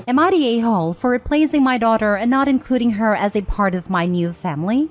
Am I the a-hole for replacing my daughter and not including her as a part of my new family?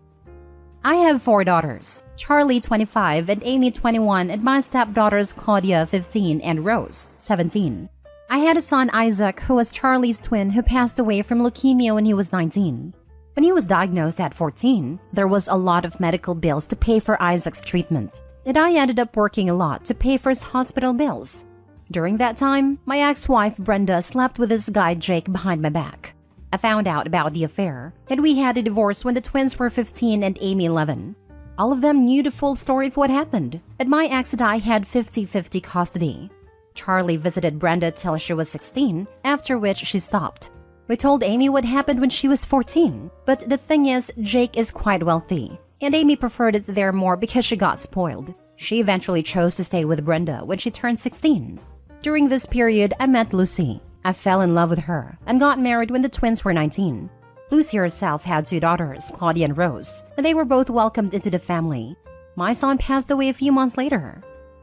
I have 4 daughters, Charlie 25 and Amy 21, and my stepdaughters Claudia 15 and Rose 17. I had a son Isaac who was Charlie's twin who passed away from leukemia when he was 19. When he was diagnosed at 14, there was a lot of medical bills to pay for Isaac's treatment, and I ended up working a lot to pay for his hospital bills. During that time, my ex-wife Brenda slept with this guy Jake behind my back. I found out about the affair, and we had a divorce when the twins were 15 and Amy 11. All of them knew the full story of what happened, and my ex and I had 50-50 custody. Charlie visited Brenda till she was 16, after which she stopped. We told Amy what happened when she was 14, but the thing is, Jake is quite wealthy, and Amy preferred it there more because she got spoiled. She eventually chose to stay with Brenda when she turned 16. During this period, I met Lucy. I fell in love with her and got married when the twins were 19. Lucy herself had 2 daughters, Claudia and Rose, and they were both welcomed into the family. My son passed away a few months later.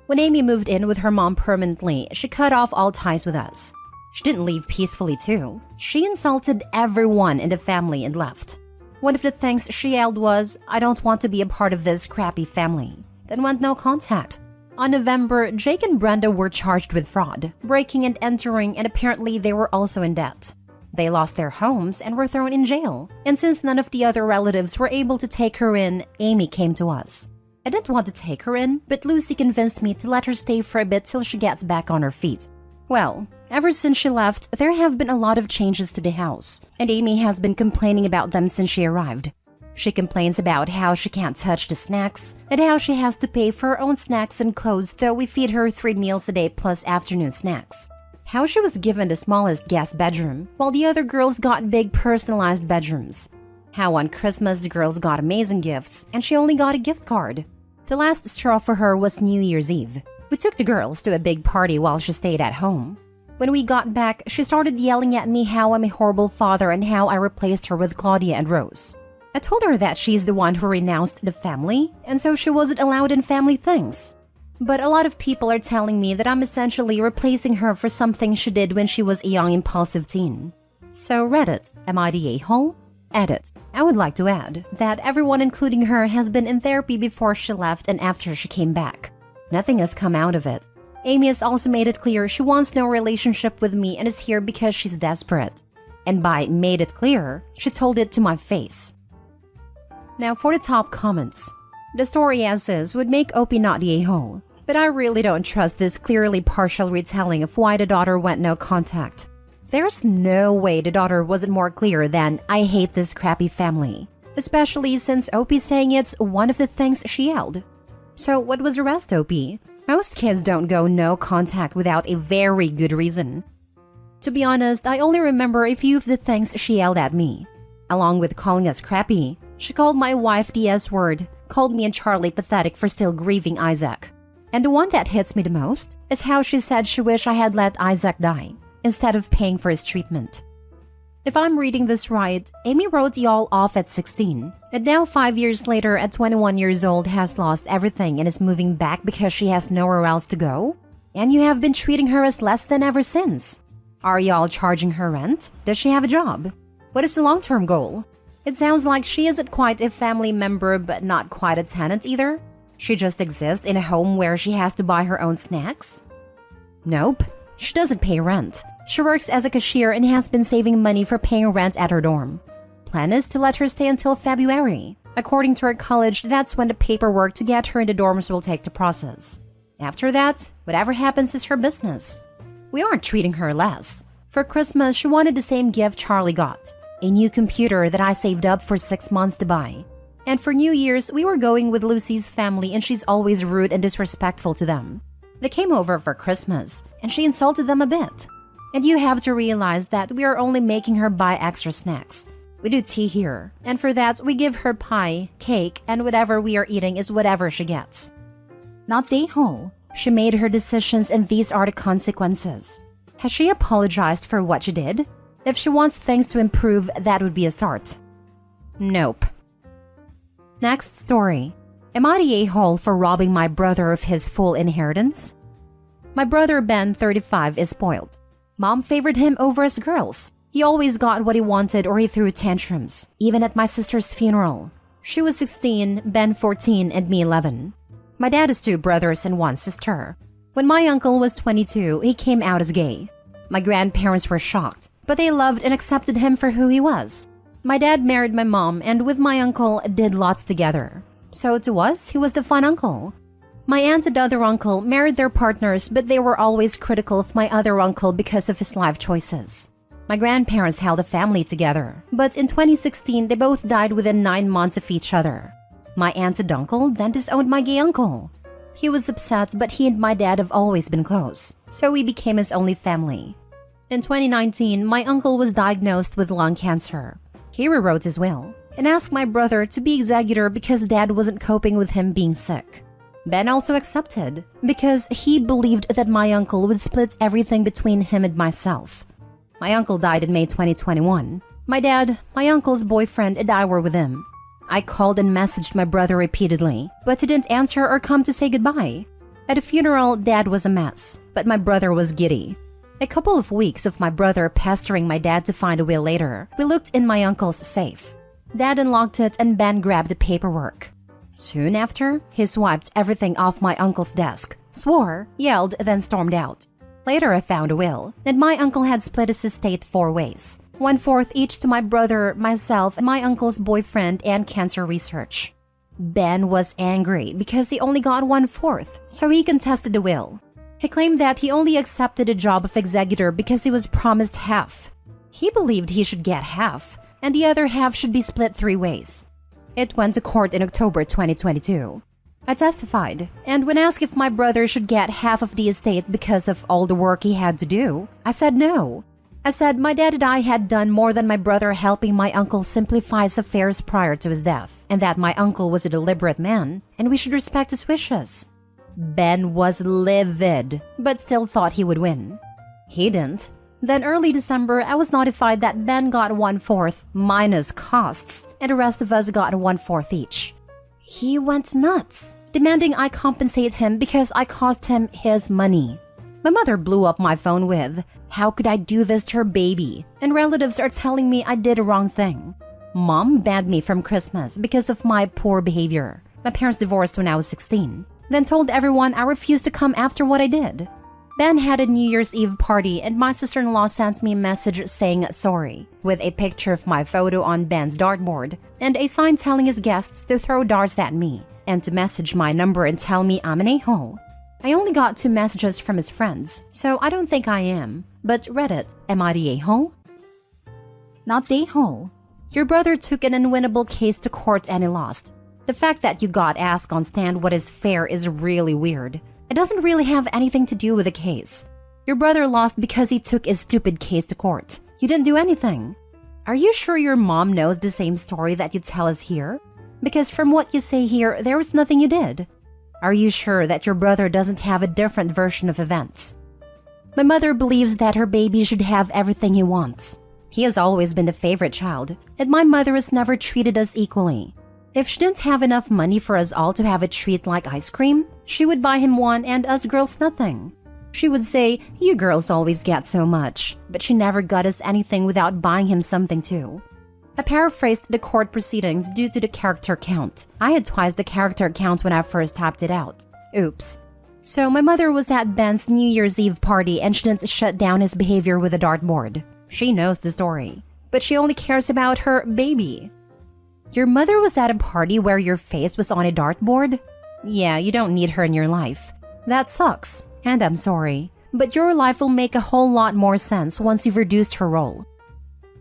When Amy moved in with her mom permanently, she cut off all ties with us. She didn't leave peacefully too. She insulted everyone in the family and left. One of the things she yelled was, "I don't want to be a part of this crappy family," then went no contact. On November, Jake and Brenda were charged with fraud, breaking and entering, and apparently they were also in debt. They lost their homes and were thrown in jail, and since none of the other relatives were able to take her in, Amy came to us. I didn't want to take her in, but Lucy convinced me to let her stay for a bit till she gets back on her feet. Well, ever since she left, there have been a lot of changes to the house, and Amy has been complaining about them since she arrived. She complains about how she can't touch the snacks, and how she has to pay for her own snacks and clothes, though we feed her 3 meals a day plus afternoon snacks. How she was given the smallest guest bedroom, while the other girls got big personalized bedrooms. How on Christmas the girls got amazing gifts, and she only got a gift card. The last straw for her was New Year's Eve. We took the girls to a big party while she stayed at home. When we got back, she started yelling at me how I'm a horrible father and how I replaced her with Claudia and Rose. I told her that she's the one who renounced the family, and so she wasn't allowed in family things. But a lot of people are telling me that I'm essentially replacing her for something she did when she was a young impulsive teen. So Reddit, am I the a-hole? Edit. I would like to add that everyone including her has been in therapy before she left and after she came back. Nothing has come out of it. Amy has also made it clear she wants no relationship with me and is here because she's desperate. And by made it clear, she told it to my face. Now for the top comments. The story as is would make Opie not the a-hole, but I really don't trust this clearly partial retelling of why the daughter went no contact. There's no way the daughter wasn't more clear than, "I hate this crappy family," especially since Opie's saying it's one of the things she yelled. So what was the rest, Opie? Most kids don't go no contact without a very good reason. To be honest, I only remember a few of the things she yelled at me. Along with calling us crappy, she called my wife the S-word, called me and Charlie pathetic for still grieving Isaac. And the one that hits me the most is how she said she wished I had let Isaac die, instead of paying for his treatment. If I'm reading this right, Amy wrote y'all off at 16, and now 5 years later at 21 years old has lost everything and is moving back because she has nowhere else to go? And you have been treating her as less than ever since. Are y'all charging her rent? Does she have a job? What is the long-term goal? It sounds like she isn't quite a family member but not quite a tenant either. She just exists in a home where she has to buy her own snacks? Nope, she doesn't pay rent. She works as a cashier and has been saving money for paying rent at her dorm. Plan is to let her stay until February. According to her college, that's when the paperwork to get her into dorms will take to process. After that, whatever happens is her business. We aren't treating her less. For Christmas, she wanted the same gift Charlie got. A new computer that I saved up for 6 months to buy. And for New Year's, we were going with Lucy's family and she's always rude and disrespectful to them. They came over for Christmas and she insulted them a bit. And you have to realize that we are only making her buy extra snacks. We do tea here, and for that we give her pie, cake, and whatever we are eating is whatever she gets. Not the a-hole. She made her decisions and these are the consequences. Has she apologized for what she did? If she wants things to improve, that would be a start. Nope. Next story. Am I the a-hole for robbing my brother of his full inheritance? My brother Ben, 35, is spoiled. Mom favored him over us girls. He always got what he wanted or he threw tantrums, even at my sister's funeral. She was 16, Ben 14, and me 11. My dad has 2 brothers and 1 sister. When my uncle was 22, he came out as gay. My grandparents were shocked, but they loved and accepted him for who he was. My dad married my mom and with my uncle did lots together. So to us, he was the fun uncle. My aunt and other uncle married their partners, but they were always critical of my other uncle because of his life choices. My grandparents held a family together, but in 2016, they both died within 9 months of each other. My aunt and uncle then disowned my gay uncle. He was upset, but he and my dad have always been close, so we became his only family. In 2019, my uncle was diagnosed with lung cancer. He rewrote his will and asked my brother to be executor because dad wasn't coping with him being sick. Ben also accepted because he believed that my uncle would split everything between him and myself. My uncle died in May 2021. My dad, my uncle's boyfriend, and I were with him. I called and messaged my brother repeatedly, but he didn't answer or come to say goodbye. At the funeral, dad was a mess, but my brother was giddy. A couple of weeks of my brother pestering my dad to find a will later, we looked in my uncle's safe. Dad unlocked it and Ben grabbed the paperwork. Soon after, he swiped everything off my uncle's desk, swore, yelled, then stormed out. Later, I found a will, and my uncle had split his estate 4 ways, 1/4 each to my brother, myself, and my uncle's boyfriend and cancer research. Ben was angry because he only got 1/4, so he contested the will. He claimed that he only accepted a job of executor because he was promised half. He believed he should get half, and the other half should be split 3 ways. It went to court in October 2022. I testified, and when asked if my brother should get half of the estate because of all the work he had to do, I said no. I said my dad and I had done more than my brother helping my uncle simplify his affairs prior to his death, and that my uncle was a deliberate man, and we should respect his wishes. Ben was livid, but still thought he would win. He didn't. Then early December, I was notified that Ben got 1/4 minus costs, and the rest of us got 1/4 each. He went nuts, demanding I compensate him because I cost him his money. My mother blew up my phone with, "How could I do this to her baby?" And relatives are telling me I did a wrong thing. Mom banned me from Christmas because of my poor behavior. My parents divorced when I was 16, then told everyone I refused to come after what I did. Ben had a New Year's Eve party and my sister-in-law sent me a message saying sorry, with a picture of my photo on Ben's dartboard and a sign telling his guests to throw darts at me and to message my number and tell me I'm an a-hole. I only got 2 messages from his friends, so I don't think I am. But Reddit, am I the a-hole? Not the a-hole. Your brother took an unwinnable case to court and he lost. The fact that you got asked on stand what is fair is really weird. It doesn't really have anything to do with the case. Your brother lost because he took his stupid case to court. You didn't do anything. Are you sure your mom knows the same story that you tell us here? Because from what you say here, there was nothing you did. Are you sure that your brother doesn't have a different version of events? My mother believes that her baby should have everything he wants. He has always been the favorite child, and my mother has never treated us equally. If she didn't have enough money for us all to have a treat like ice cream, she would buy him one and us girls nothing. She would say, "You girls always get so much," but she never got us anything without buying him something too. I paraphrased the court proceedings due to the character count. I had twice the character count when I first typed it out. Oops. So my mother was at Ben's New Year's Eve party and she didn't shut down his behavior with a dartboard. She knows the story, but she only cares about her baby. Your mother was at a party where your face was on a dartboard? Yeah, you don't need her in your life. That sucks, and I'm sorry. But your life will make a whole lot more sense once you've reduced her role.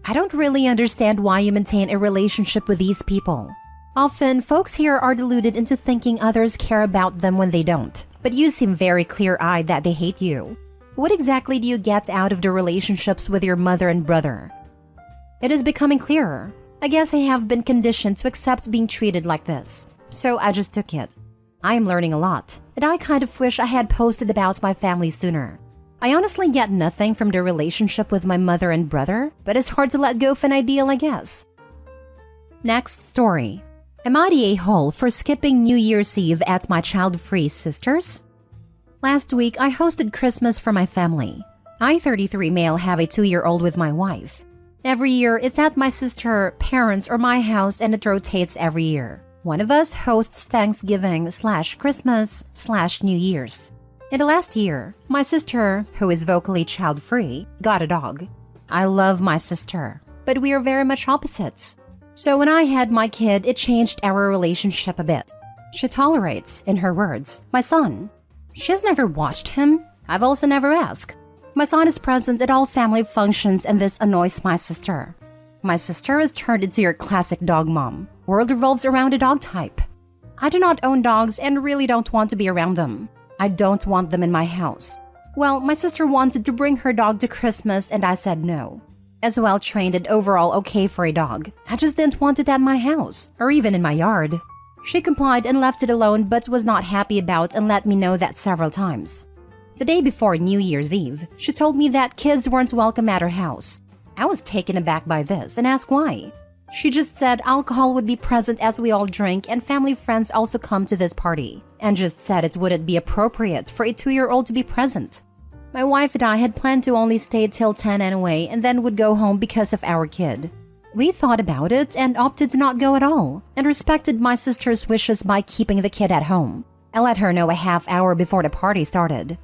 I don't really understand why you maintain a relationship with these people. Often, folks here are deluded into thinking others care about them when they don't. But you seem very clear-eyed that they hate you. What exactly do you get out of the relationships with your mother and brother? It is becoming clearer. I guess I have been conditioned to accept being treated like this, so I just took it. I am learning a lot, and I kind of wish I had posted about my family sooner. I honestly get nothing from the relationship with my mother and brother, but it's hard to let go of an ideal, I guess. Next story. Am I the a-hole for skipping New Year's Eve at my child-free sister's? Last week, I hosted Christmas for my family. I, 33 male, have a 2-year-old with my wife. Every year, it's at my sister, parents, or my house, and it rotates every year. One of us hosts Thanksgiving/Christmas/New Year's. In the last year, my sister, who is vocally child-free, got a dog. I love my sister, but we are very much opposites. So when I had my kid, it changed our relationship a bit. She tolerates, in her words, my son. She has never watched him. I've also never asked. My son is present at all family functions, and this annoys my sister. My sister has turned into your classic dog mom. World revolves around a dog type. I do not own dogs and really don't want to be around them. I don't want them in my house. Well, my sister wanted to bring her dog to Christmas and I said no. As well trained and overall okay for a dog, I just didn't want it at my house or even in my yard. She complied and left it alone but was not happy about and let me know that several times. The day before New Year's Eve, she told me that kids weren't welcome at her house. I was taken aback by this and asked why. She just said alcohol would be present as we all drink and family friends also come to this party, and just said it wouldn't be appropriate for a 2-year-old to be present. My wife and I had planned to only stay till 10 anyway and then would go home because of our kid. We thought about it and opted to not go at all, and respected my sister's wishes by keeping the kid at home. I let her know a half hour before the party started.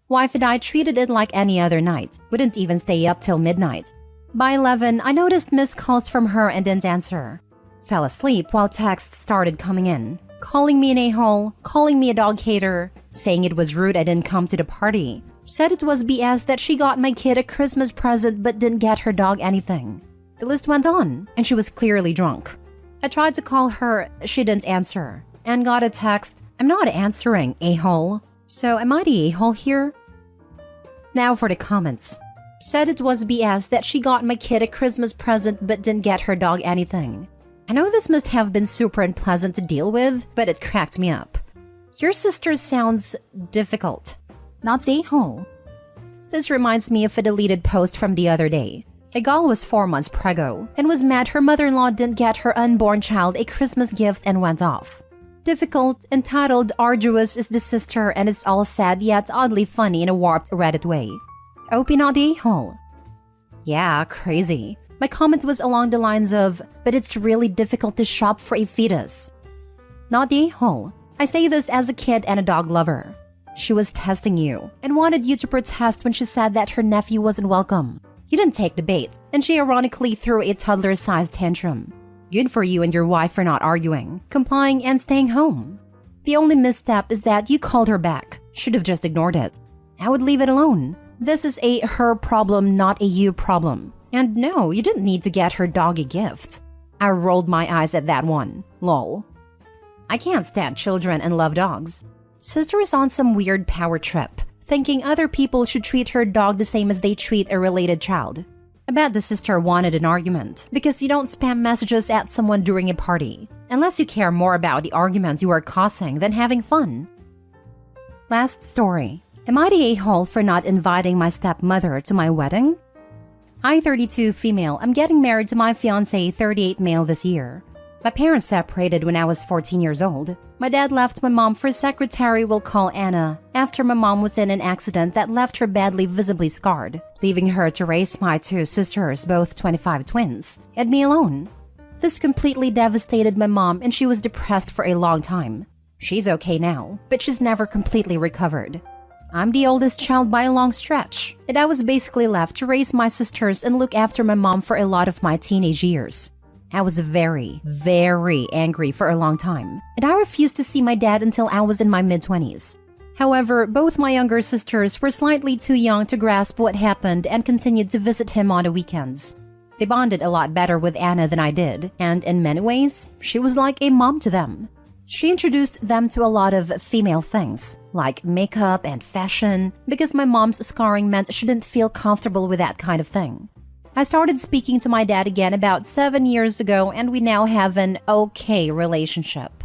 Wife and I treated it like any other night, wouldn't even stay up till midnight. By 11, I noticed missed calls from her and didn't answer. Fell asleep while texts started coming in, calling me an a-hole, calling me a dog hater, saying it was rude I didn't come to the party, said it was BS that she got my kid a Christmas present but didn't get her dog anything. The list went on, and she was clearly drunk. I tried to call her, she didn't answer, and got a text, "I'm not answering, a-hole." So am I the a-hole here? Now for the comments. Said it was BS that she got my kid a Christmas present but didn't get her dog anything. I know this must have been super unpleasant to deal with, but it cracked me up. Your sister sounds difficult, not the a-hole. This reminds me of a deleted post from the other day. A gal was 4 months preggo and was mad her mother-in-law didn't get her unborn child a Christmas gift and went off. Difficult, entitled, arduous is the sister, and it's all sad yet oddly funny in a warped Reddit way. OP not the a-hole. Yeah, crazy. My comment was along the lines of, but it's really difficult to shop for a fetus. Not the a-hole. I say this as a kid and a dog lover. She was testing you and wanted you to protest when she said that her nephew wasn't welcome. You didn't take the bait, and she ironically threw a toddler-sized tantrum. Good for you and your wife for not arguing, complying, and staying home. The only misstep is that you called her back. Should have just ignored it. I would leave it alone. This is a her problem, not a you problem. And no, you didn't need to get her dog a gift. I rolled my eyes at that one. Lol. I can't stand children and love dogs. Sister is on some weird power trip, thinking other people should treat her dog the same as they treat a related child. I bet the sister wanted an argument, because you don't spam messages at someone during a party, unless you care more about the arguments you are causing than having fun. Last story. Am I the a-hole for not inviting my stepmother to my wedding? I, 32, female, am getting married to my fiancé, 38, male this year. My parents separated when I was 14 years old. My dad left my mom for a secretary we'll call Anna after my mom was in an accident that left her badly visibly scarred, leaving her to raise my 2 sisters, both 25 twins, and me alone. This completely devastated my mom and she was depressed for a long time. She's okay now, but she's never completely recovered. I'm the oldest child by a long stretch, and I was basically left to raise my sisters and look after my mom for a lot of my teenage years. I was very, very angry for a long time, and I refused to see my dad until I was in my mid-20s. However, both my younger sisters were slightly too young to grasp what happened and continued to visit him on the weekends. They bonded a lot better with Anna than I did, and in many ways, she was like a mom to them. She introduced them to a lot of female things, like makeup and fashion, because my mom's scarring meant she didn't feel comfortable with that kind of thing. I started speaking to my dad again about 7 years ago, and we now have an okay relationship.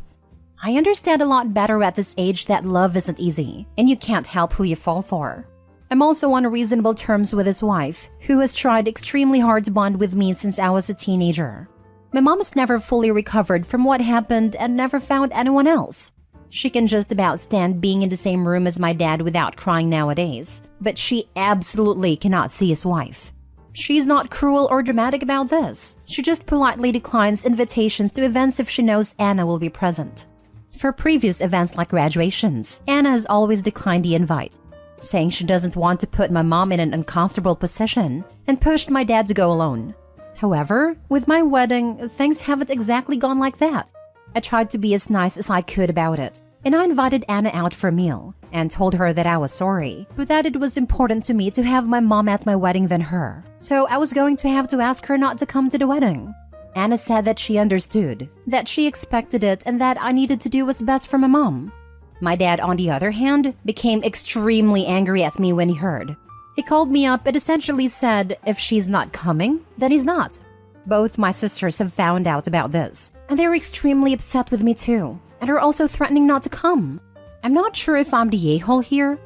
I understand a lot better at this age that love isn't easy, and you can't help who you fall for. I'm also on reasonable terms with his wife, who has tried extremely hard to bond with me since I was a teenager. My mom has never fully recovered from what happened and never found anyone else. She can just about stand being in the same room as my dad without crying nowadays, but she absolutely cannot see his wife. She's not cruel or dramatic about this. She just politely declines invitations to events if she knows Anna will be present. For previous events like graduations, Anna has always declined the invite, saying she doesn't want to put my mom in an uncomfortable position and pushed my dad to go alone. However, with my wedding, things haven't exactly gone like that. I tried to be as nice as I could about it, and I invited Anna out for a meal and told her that I was sorry, but that it was important to me to have my mom at my wedding than her. So I was going to have to ask her not to come to the wedding. Anna said that she understood, that she expected it, and that I needed to do what's best for my mom. My dad, on the other hand, became extremely angry at me when he heard. He called me up and essentially said, if she's not coming, then he's not. Both my sisters have found out about this, and they're extremely upset with me too, and are also threatening not to come. I'm not sure if I'm the a-hole here.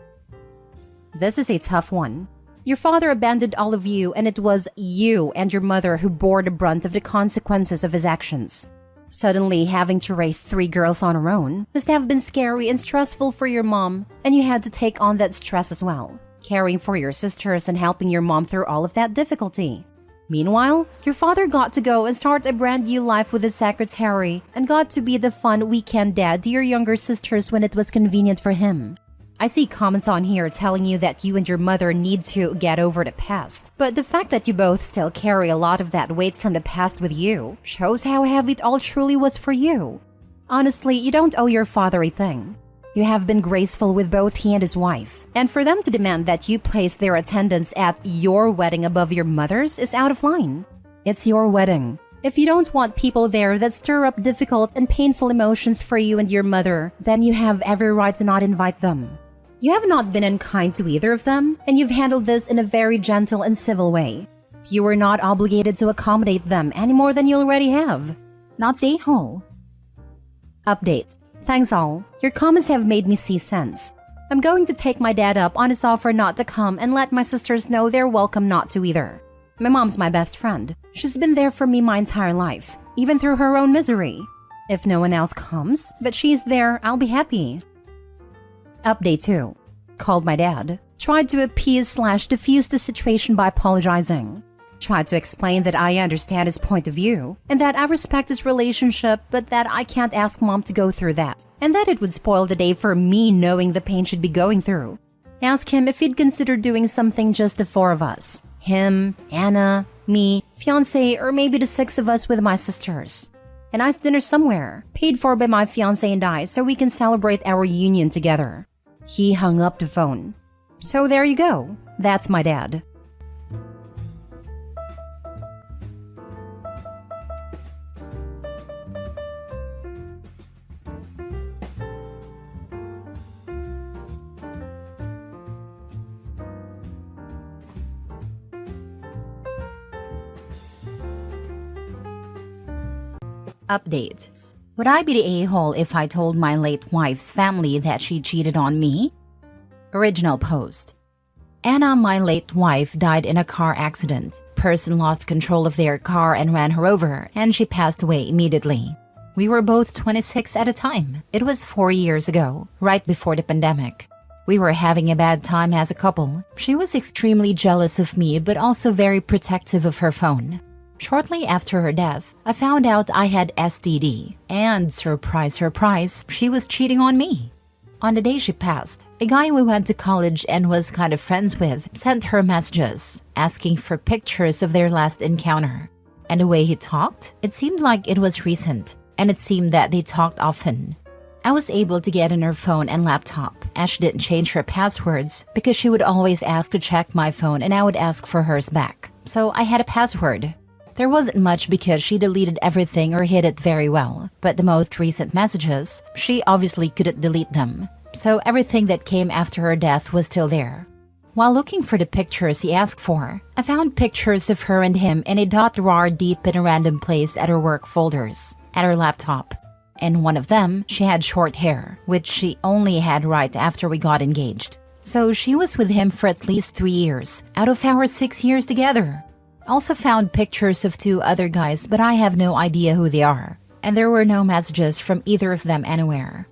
This is a tough one. Your father abandoned all of you, and it was you and your mother who bore the brunt of the consequences of his actions. Suddenly having to raise 3 girls on her own must have been scary and stressful for your mom, and you had to take on that stress as well, caring for your sisters and helping your mom through all of that difficulty. Meanwhile, your father got to go and start a brand new life with his secretary and got to be the fun weekend dad to your younger sisters when it was convenient for him. I see comments on here telling you that you and your mother need to get over the past, but the fact that you both still carry a lot of that weight from the past with you shows how heavy it all truly was for you. Honestly, you don't owe your father a thing. You have been graceful with both he and his wife, and for them to demand that you place their attendance at your wedding above your mother's is out of line. It's your wedding. If you don't want people there that stir up difficult and painful emotions for you and your mother, then you have every right to not invite them. You have not been unkind to either of them, and you've handled this in a very gentle and civil way. You are not obligated to accommodate them any more than you already have. Not the a-hole. Update. Thanks all. Your comments have made me see sense. I'm going to take my dad up on his offer not to come and let my sisters know they're welcome not to either. My mom's my best friend. She's been there for me my entire life, even through her own misery. If no one else comes, but she's there, I'll be happy. Update 2. Called my dad. Tried to appease/diffuse the situation by apologizing. Tried to explain that I understand his point of view, and that I respect his relationship, but that I can't ask mom to go through that, and that it would spoil the day for me knowing the pain she'd be going through. Ask him if he'd consider doing something just the 4 of us. Him, Anna, me, fiancé, or maybe the 6 of us with my sisters. A nice dinner somewhere, paid for by my fiancé and I, so we can celebrate our union together. He hung up the phone. So there you go. That's my dad. Update. Would I be the a-hole if I told my late wife's family that she cheated on me? Original post. Anna, my late wife, died in a car accident. Person lost control of their car and ran her over, and she passed away immediately. We were both 26 at a time. It was 4 years ago, right before the pandemic. We were having a bad time as a couple. She was extremely jealous of me, but also very protective of her phone. Shortly after her death, I found out I had STD, and surprise, surprise, she was cheating on me. On the day she passed, a guy we went to college and was kind of friends with sent her messages, asking for pictures of their last encounter. And the way he talked, it seemed like it was recent, and it seemed that they talked often. I was able to get on her phone and laptop, as she didn't change her passwords because she would always ask to check my phone and I would ask for hers back. So I had a password. There wasn't much because she deleted everything or hid it very well, but the most recent messages, she obviously couldn't delete them. So everything that came after her death was still there. While looking for the pictures he asked for, I found pictures of her and him in a .rar deep in a random place at her work folders, at her laptop. In one of them, she had short hair, which she only had right after we got engaged. So she was with him for at least 3 years, out of our 6 years together. Also found pictures of 2 other guys, but I have no idea who they are, and there were no messages from either of them anywhere.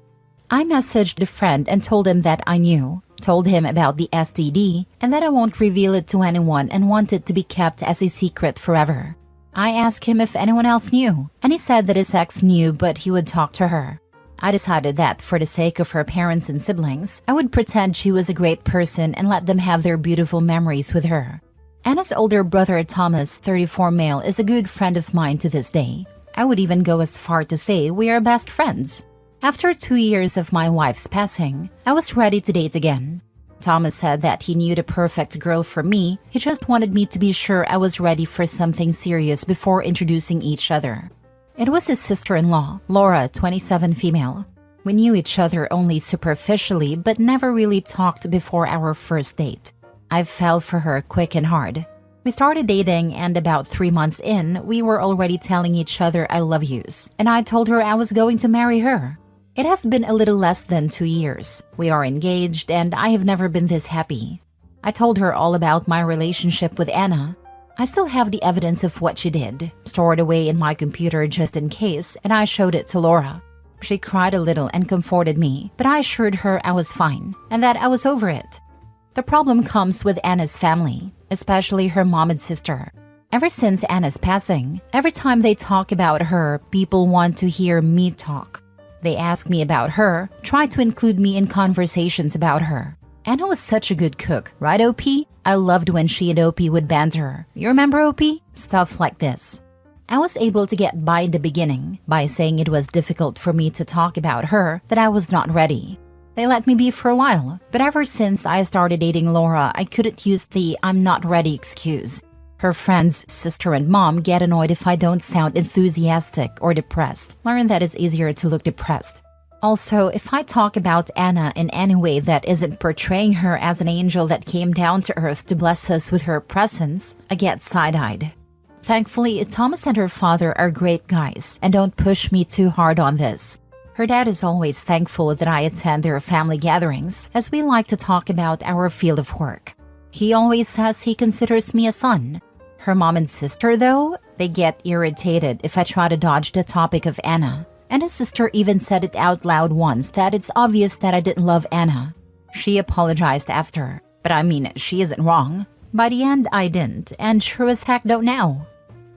I messaged a friend and told him that I knew, told him about the STD, and that I won't reveal it to anyone and want it to be kept as a secret forever. I asked him if anyone else knew, and he said that his ex knew but he would talk to her. I decided that for the sake of her parents and siblings, I would pretend she was a great person and let them have their beautiful memories with her. Anna's older brother Thomas, 34 male, is a good friend of mine to this day. I would even go as far to say we are best friends. After 2 years of my wife's passing, I was ready to date again. Thomas said that he knew the perfect girl for me, he just wanted me to be sure I was ready for something serious before introducing each other. It was his sister-in-law, Laura, 27 female. We knew each other only superficially but never really talked before our first date. I fell for her quick and hard. We started dating and about 3 months in, we were already telling each other I love yous, and I told her I was going to marry her. It has been a little less than 2 years. We are engaged and I have never been this happy. I told her all about my relationship with Anna. I still have the evidence of what she did, stored away in my computer just in case, and I showed it to Laura. She cried a little and comforted me, but I assured her I was fine and that I was over it. The problem comes with Anna's family, especially her mom and sister. Ever since Anna's passing, every time they talk about her, people want to hear me talk. They ask me about her, try to include me in conversations about her. Anna was such a good cook, right OP? I loved when she and OP would banter. You remember OP? Stuff like this. I was able to get by in the beginning by saying it was difficult for me to talk about her, that I was not ready. They let me be for a while, but ever since I started dating Laura, I couldn't use the "I'm not ready" excuse. Her friends, sister and mom get annoyed if I don't sound enthusiastic or depressed. Learn that it's easier to look depressed. Also, if I talk about Anna in any way that isn't portraying her as an angel that came down to earth to bless us with her presence, I get side-eyed. Thankfully, Thomas and her father are great guys and don't push me too hard on this. Her dad is always thankful that I attend their family gatherings, as we like to talk about our field of work. He always says he considers me a son. Her mom and sister, though, they get irritated if I try to dodge the topic of Anna. And his sister even said it out loud once that it's obvious that I didn't love Anna. She apologized after, but I mean, she isn't wrong. By the end, I didn't, and sure as heck don't now.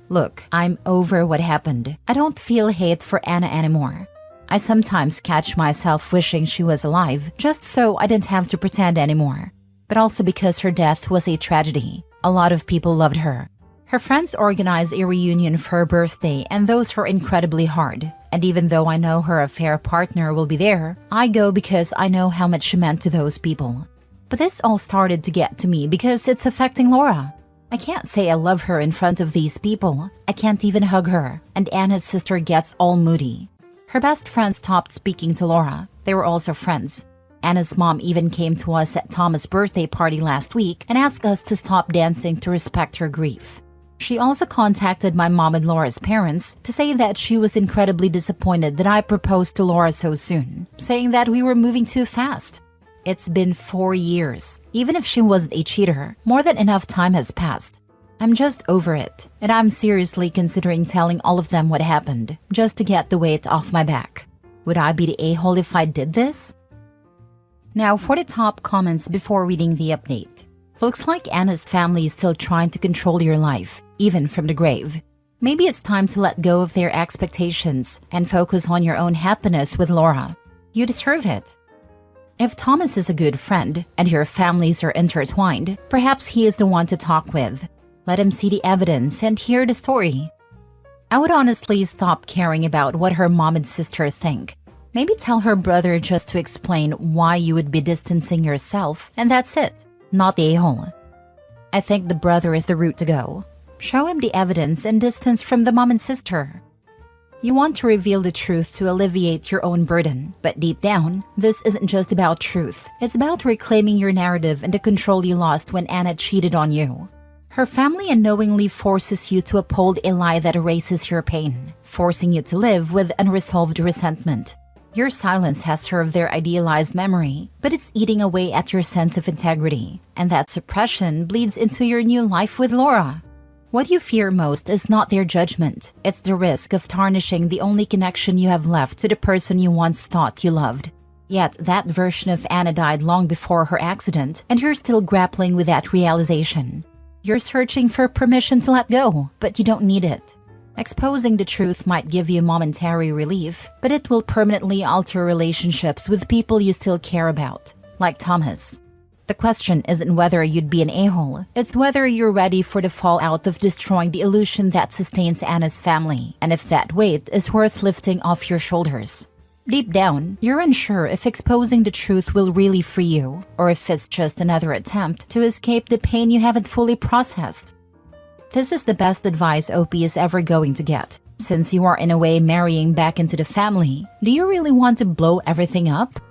Look, I'm over what happened. I don't feel hate for Anna anymore. I sometimes catch myself wishing she was alive, just so I didn't have to pretend anymore. But also because her death was a tragedy. A lot of people loved her. Her friends organize a reunion for her birthday, and those are incredibly hard. And even though I know her affair partner will be there, I go because I know how much she meant to those people. But this all started to get to me because it's affecting Laura. I can't say I love her in front of these people. I can't even hug her, and Anna's sister gets all moody. Her best friend stopped speaking to Laura. They were also friends. Anna's mom even came to us at Thomas' birthday party last week and asked us to stop dancing to respect her grief. She also contacted my mom and Laura's parents to say that she was incredibly disappointed that I proposed to Laura so soon, saying that we were moving too fast. It's been 4 years. Even if she wasn't a cheater, more than enough time has passed. I'm just over it, and I'm seriously considering telling all of them what happened, just to get the weight off my back. Would I be the a-hole if I did this? Now for the top comments before reading the update. Looks like Anna's family is still trying to control your life, even from the grave. Maybe it's time to let go of their expectations and focus on your own happiness with Laura. You deserve it. If Thomas is a good friend and your families are intertwined, perhaps he is the one to talk with. Let him see the evidence and hear the story. I would honestly stop caring about what her mom and sister think. Maybe tell her brother just to explain why you would be distancing yourself, and that's it. Not the a-hole. I think the brother is the route to go. Show him the evidence and distance from the mom and sister. You want to reveal the truth to alleviate your own burden, but deep down, this isn't just about truth. It's about reclaiming your narrative and the control you lost when Anna cheated on you. Her family unknowingly forces you to uphold a lie that erases your pain, forcing you to live with unresolved resentment. Your silence has served their idealized memory, but it's eating away at your sense of integrity, and that suppression bleeds into your new life with Laura. What you fear most is not their judgment, it's the risk of tarnishing the only connection you have left to the person you once thought you loved. Yet that version of Anna died long before her accident, and you're still grappling with that realization. You're searching for permission to let go, but you don't need it. Exposing the truth might give you momentary relief, but it will permanently alter relationships with people you still care about, like Thomas. The question isn't whether you'd be an a-hole, it's whether you're ready for the fallout of destroying the illusion that sustains Anna's family, and if that weight is worth lifting off your shoulders. Deep down, you're unsure if exposing the truth will really free you, or if it's just another attempt to escape the pain you haven't fully processed. This is the best advice OP is ever going to get. Since you are in a way marrying back into the family, do you really want to blow everything up?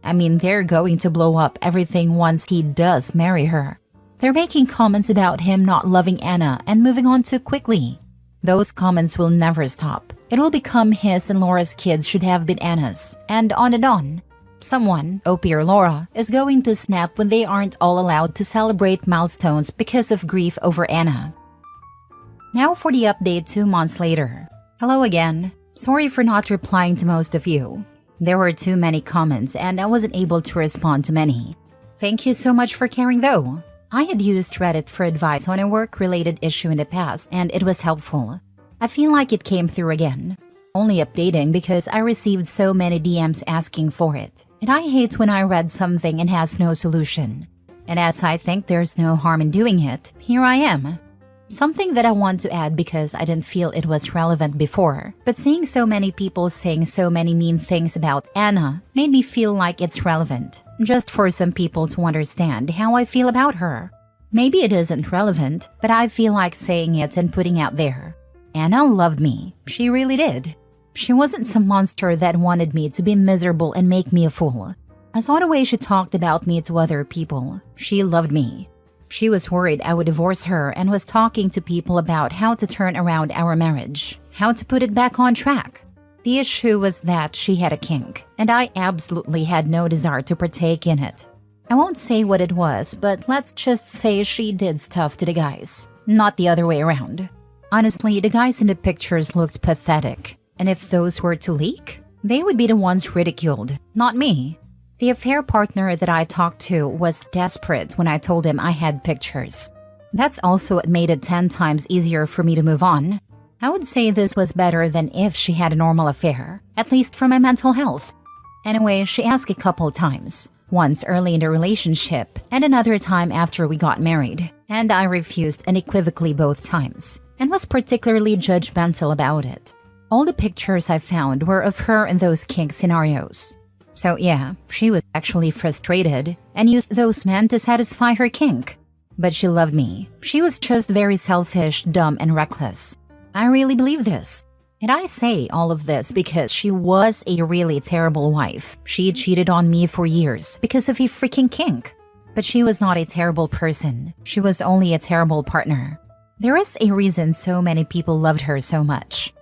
I mean, they're going to blow up everything once he does marry her. They're making comments about him not loving Anna and moving on too quickly. Those comments will never stop. It will become his and Laura's kids should have been Anna's, and on and on. Someone, OP or Laura, is going to snap when they aren't all allowed to celebrate milestones because of grief over Anna. Now for the update 2 months later. Hello again. Sorry for not replying to most of you. There were too many comments and I wasn't able to respond to many. Thank you so much for caring though. I had used Reddit for advice on a work-related issue in the past and it was helpful. I feel like it came through again. Only updating because I received so many DMs asking for it. And I hate when I read something and has no solution. And as I think there's no harm in doing it, here I am. Something that I want to add because I didn't feel it was relevant before, but seeing so many people saying so many mean things about Anna made me feel like it's relevant, just for some people to understand how I feel about her. Maybe it isn't relevant, but I feel like saying it and putting out there. Anna loved me. She really did. She wasn't some monster that wanted me to be miserable and make me a fool. I saw the way she talked about me to other people. She loved me. She was worried I would divorce her and was talking to people about how to turn around our marriage, how to put it back on track. The issue was that she had a kink, and I absolutely had no desire to partake in it. I won't say what it was, but let's just say she did stuff to the guys, not the other way around. Honestly, the guys in the pictures looked pathetic, and if those were to leak, they would be the ones ridiculed, not me. The affair partner that I talked to was desperate when I told him I had pictures. That's also what made it 10 times easier for me to move on. I would say this was better than if she had a normal affair, at least for my mental health. Anyway, she asked a couple times, once early in the relationship and another time after we got married, and I refused unequivocally both times, and was particularly judgmental about it. All the pictures I found were of her in those kink scenarios. So yeah, she was actually frustrated and used those men to satisfy her kink. But she loved me. She was just very selfish, dumb, and reckless. I really believe this. And I say all of this because she was a really terrible wife. She cheated on me for years because of a freaking kink. But she was not a terrible person. She was only a terrible partner. There is a reason so many people loved her so much.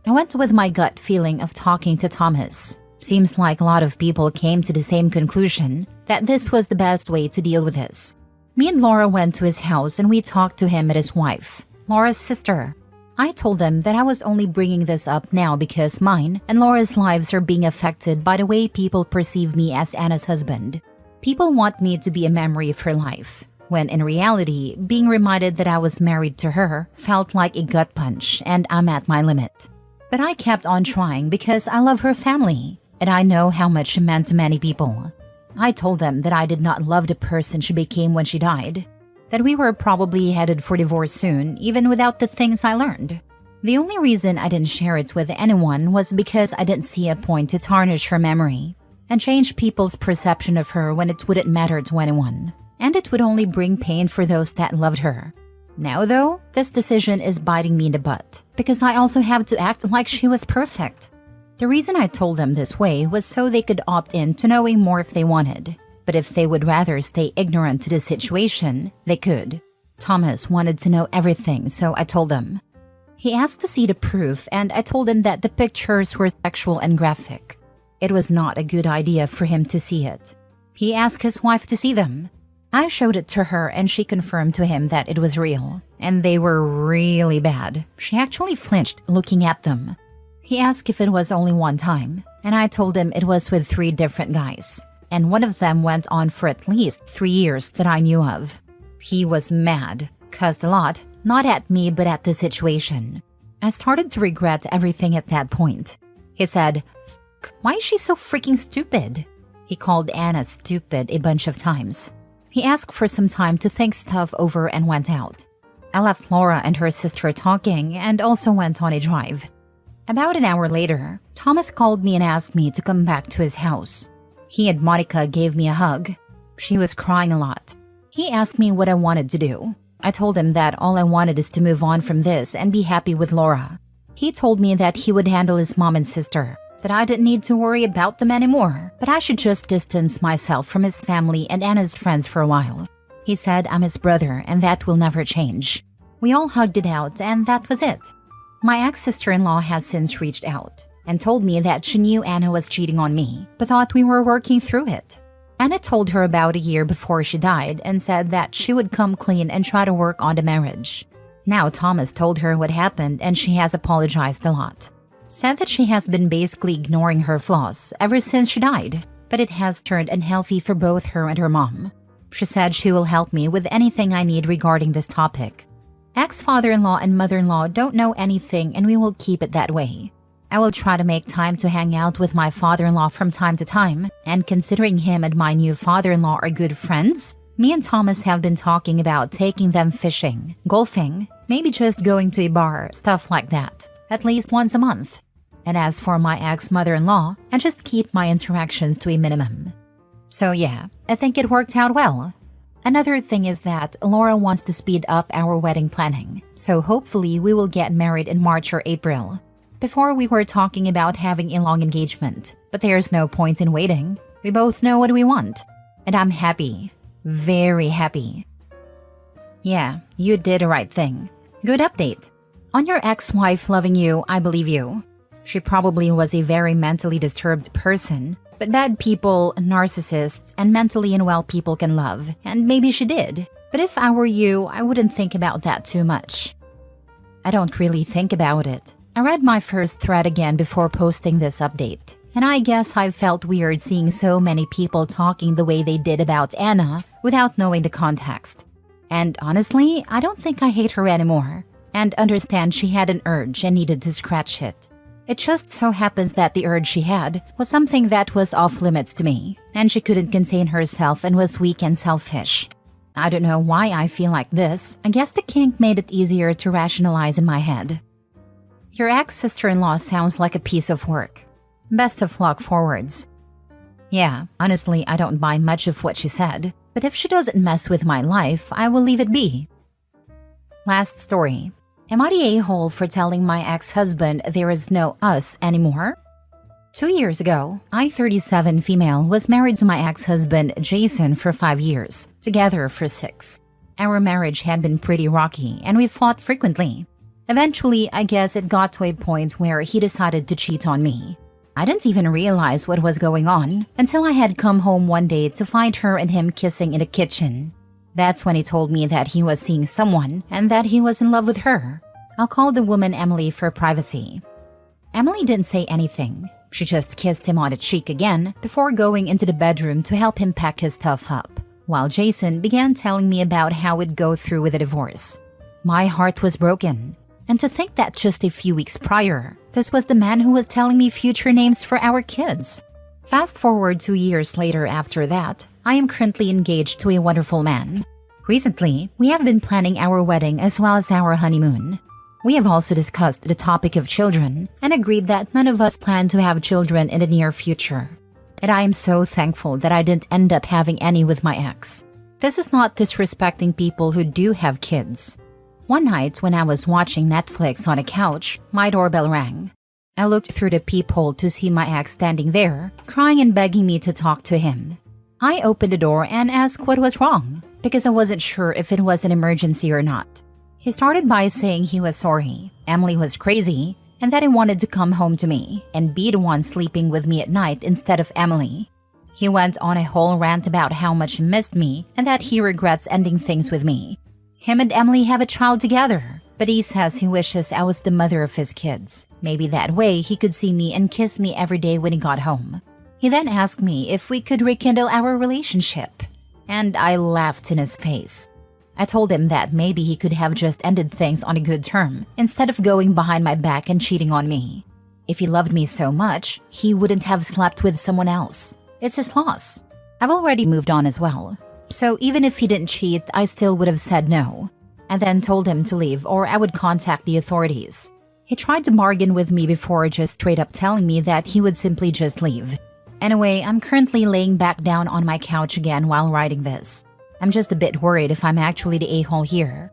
I went with my gut feeling of talking to Thomas. Seems like a lot of people came to the same conclusion, that this was the best way to deal with this. Me and Laura went to his house and we talked to him and his wife, Laura's sister. I told them that I was only bringing this up now because mine and Laura's lives are being affected by the way people perceive me as Anna's husband. People want me to be a memory of her life, when in reality, being reminded that I was married to her felt like a gut punch and I'm at my limit. But I kept on trying because I love her family. And I know how much she meant to many people. I told them that I did not love the person she became when she died, that we were probably headed for divorce soon, even without the things I learned. The only reason I didn't share it with anyone was because I didn't see a point to tarnish her memory and change people's perception of her when it wouldn't matter to anyone, and it would only bring pain for those that loved her. Now though, this decision is biting me in the butt, because I also have to act like she was perfect. The reason I told them this way was so they could opt in to knowing more if they wanted. But if they would rather stay ignorant to the situation, they could. Thomas wanted to know everything, so I told him. He asked to see the proof, and I told him that the pictures were sexual and graphic. It was not a good idea for him to see it. He asked his wife to see them. I showed it to her, and she confirmed to him that it was real. And they were really bad. She actually flinched looking at them. He asked if it was only one time, and I told him it was with 3 different guys, and one of them went on for at least 3 years that I knew of. He was mad, cussed a lot, not at me but at the situation. I started to regret everything at that point. He said, "Why is she so freaking stupid?" He called Anna stupid a bunch of times. He asked for some time to think stuff over and went out. I left Laura and her sister talking and also went on a drive. About an hour later, Thomas called me and asked me to come back to his house. He and Monica gave me a hug. She was crying a lot. He asked me what I wanted to do. I told him that all I wanted is to move on from this and be happy with Laura. He told me that he would handle his mom and sister, that I didn't need to worry about them anymore, but I should just distance myself from his family and Anna's friends for a while. He said I'm his brother and that will never change. We all hugged it out and that was it. My ex-sister-in-law has since reached out and told me that she knew Anna was cheating on me, but thought we were working through it. Anna told her about a year before she died and said that she would come clean and try to work on the marriage. Now Thomas told her what happened and she has apologized a lot. Said that she has been basically ignoring her flaws ever since she died, but it has turned unhealthy for both her and her mom. She said she will help me with anything I need regarding this topic. Ex-father-in-law and mother-in-law don't know anything and we will keep it that way. I will try to make time to hang out with my father-in-law from time to time, and considering him and my new father-in-law are good friends, me and Thomas have been talking about taking them fishing, golfing, maybe just going to a bar, stuff like that, at least once a month. And as for my ex-mother-in-law, I just keep my interactions to a minimum. So yeah, I think it worked out well. Another thing is that Laura wants to speed up our wedding planning, so hopefully we will get married in March or April. Before we were talking about having a long engagement, but there's no point in waiting. We both know what we want. And I'm happy. Very happy. Yeah, you did the right thing. Good update. On your ex-wife loving you, I believe you. She probably was a very mentally disturbed person, but bad people, narcissists, and mentally unwell people can love, and maybe she did. But if I were you, I wouldn't think about that too much. I don't really think about it. I read my first thread again before posting this update, and I guess I felt weird seeing so many people talking the way they did about Anna without knowing the context. And honestly, I don't think I hate her anymore, and understand she had an urge and needed to scratch it. It just so happens that the urge she had was something that was off limits to me, and she couldn't contain herself and was weak and selfish. I don't know why I feel like this. I guess the kink made it easier to rationalize in my head. Your ex-sister-in-law sounds like a piece of work. Best of luck forwards. Yeah, honestly, I don't buy much of what she said, but if she doesn't mess with my life, I will leave it be. Last story. Am I the a-hole for telling my ex-husband there is no us anymore? 2 years ago, I, 37 female, was married to my ex-husband Jason for 5 years, together for 6. Our marriage had been pretty rocky and we fought frequently. Eventually, I guess it got to a point where he decided to cheat on me. I didn't even realize what was going on until I had come home one day to find her and him kissing in the kitchen. That's when he told me that he was seeing someone and that he was in love with her. I'll call the woman Emily for privacy. Emily didn't say anything. She just kissed him on the cheek again before going into the bedroom to help him pack his stuff up, while Jason began telling me about how it'd go through with a divorce. My heart was broken. And to think that just a few weeks prior, this was the man who was telling me future names for our kids. Fast forward 2 years later after that, I am currently engaged to a wonderful man. Recently, we have been planning our wedding as well as our honeymoon. We have also discussed the topic of children and agreed that none of us plan to have children in the near future. And I am so thankful that I didn't end up having any with my ex. This is not disrespecting people who do have kids. One night when I was watching Netflix on a couch, my doorbell rang. I looked through the peephole to see my ex standing there, crying and begging me to talk to him. I opened the door and asked what was wrong, because I wasn't sure if it was an emergency or not. He started by saying he was sorry, Emily was crazy, and that he wanted to come home to me and be the one sleeping with me at night instead of Emily. He went on a whole rant about how much he missed me and that he regrets ending things with me. Him and Emily have a child together, But he says he wishes I was the mother of his kids. Maybe that way he could see me and kiss me every day when he got home. He then asked me if we could rekindle our relationship, and I laughed in his face. I told him that maybe he could have just ended things on a good term instead of going behind my back and cheating on me. If he loved me so much, he wouldn't have slept with someone else. It's his loss. I've already moved on as well. So even if he didn't cheat, I still would have said no, and then told him to leave or I would contact the authorities. He tried to bargain with me before, just straight up telling me that he would simply just leave. Anyway, I'm currently laying back down on my couch again while writing this. I'm just a bit worried if I'm actually the a-hole here.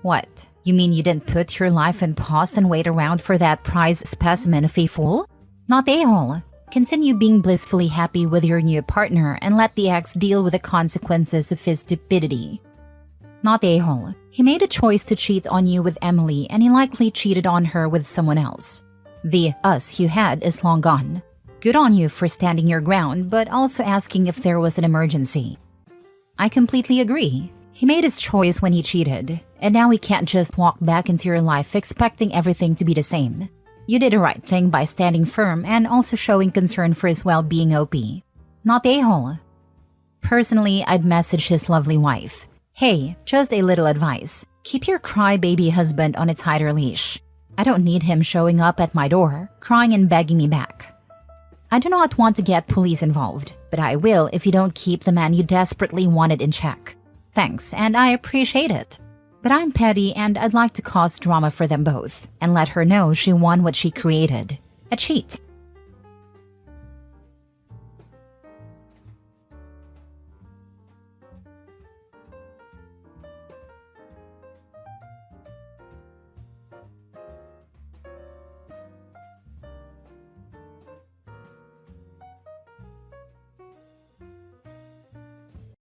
What? You mean you didn't put your life in pause and wait around for that prize specimen of a fool? Not the a-hole. Continue being blissfully happy with your new partner and let the ex deal with the consequences of his stupidity. Not the a-hole. He made a choice to cheat on you with Emily and he likely cheated on her with someone else. The us you had is long gone. Good on you for standing your ground, but also asking if there was an emergency. I completely agree. He made his choice when he cheated, and now he can't just walk back into your life expecting everything to be the same. You did the right thing by standing firm and also showing concern for his well-being, OP. Not the a-hole. Personally, I'd message his lovely wife. Hey, just a little advice. Keep your crybaby husband on a tighter leash. I don't need him showing up at my door, crying and begging me back. I do not want to get police involved, but I will if you don't keep the man you desperately wanted in check. Thanks, and I appreciate it. But I'm petty and I'd like to cause drama for them both and let her know she won what she created. A cheat.